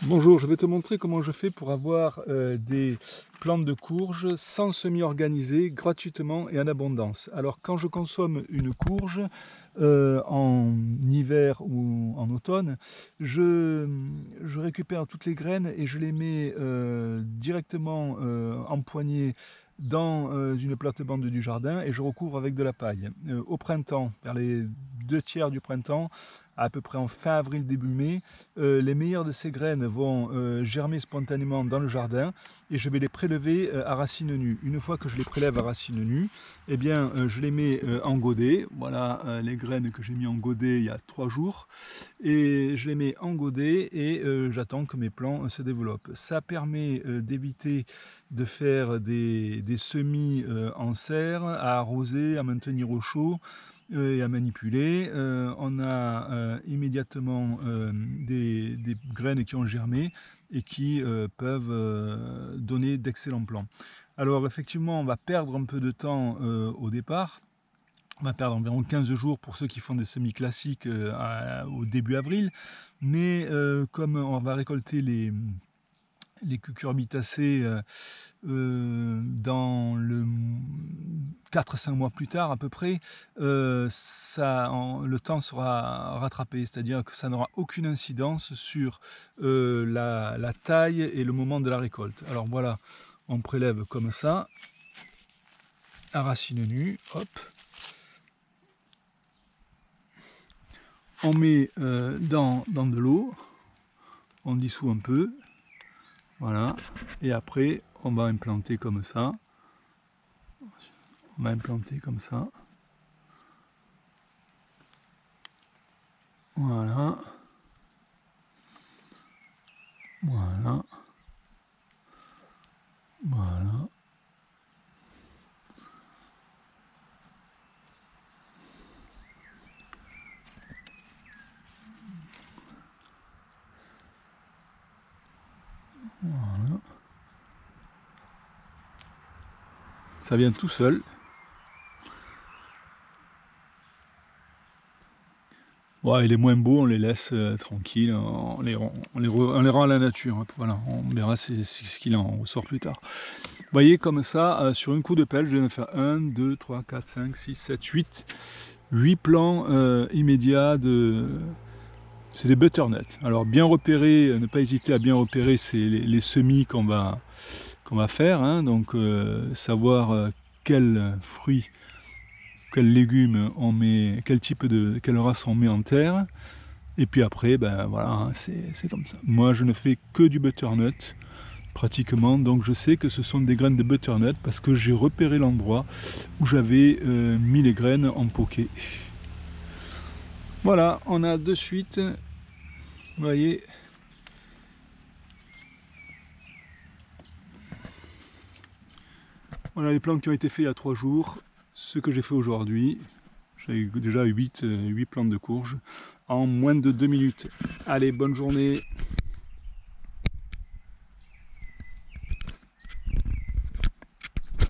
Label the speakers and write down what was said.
Speaker 1: Bonjour, je vais te montrer comment je fais pour avoir des plantes de courge sans semis organisés, gratuitement et en abondance. Alors quand je consomme une courge en hiver ou en automne, je récupère toutes les graines et je les mets directement empoignées dans une plate-bande du jardin et je recouvre avec de la paille. Au printemps, vers les 2 tiers du printemps, à peu près en fin avril, début mai, les meilleures de ces graines vont germer spontanément dans le jardin et je vais les prélever à racines nues. Une fois que je les prélève à racines nues, eh bien, je les mets en godet. Voilà les graines que j'ai mis en godet il y a 3 jours. Et je les mets en godet et j'attends que mes plants se développent. Ça permet d'éviter de faire des semis en serre, à arroser, à maintenir au chaud et à manipuler. On a immédiatement des graines qui ont germé et qui peuvent donner d'excellents plants. Alors effectivement, on va perdre un peu de temps au départ. On va perdre environ 15 jours pour ceux qui font des semis classiques au début avril. Mais comme on va récolter les cucurbitacées dans le 4-5 mois plus tard à peu près, le temps sera rattrapé, c'est-à-dire que ça n'aura aucune incidence sur la taille et le moment de la récolte. Alors voilà, on prélève comme ça, à racines nues, hop. On met dans de l'eau, on dissout un peu, voilà, et après on va implanter comme ça. On va implanter comme ça. Voilà. Voilà. Voilà. Voilà. Ça vient tout seul. Ouais, les moins beaux, on les laisse tranquilles, on les rend à la nature. Hein. Voilà, on verra ce qu'il en ressort plus tard. Vous voyez, comme ça, sur un coup de pelle, je viens de faire 1, 2, 3, 4, 5, 6, 7, 8 plants immédiats de... C'est des butternuts. Alors bien repérer, ne pas hésiter à bien repérer les semis qu'on va faire. Hein. Donc savoir quels fruits, quels légumes on met, quelle race on met en terre. Et puis après, ben voilà, hein, c'est comme ça. Moi je ne fais que du butternut pratiquement, donc je sais que ce sont des graines de butternut parce que j'ai repéré l'endroit où j'avais mis les graines en poké. Voilà, on a de suite, vous voyez, voilà les plants qui ont été faits il y a 3 jours, ce que j'ai fait aujourd'hui. J'ai déjà 8 plantes de courge en moins de 2 minutes. Allez, bonne journée.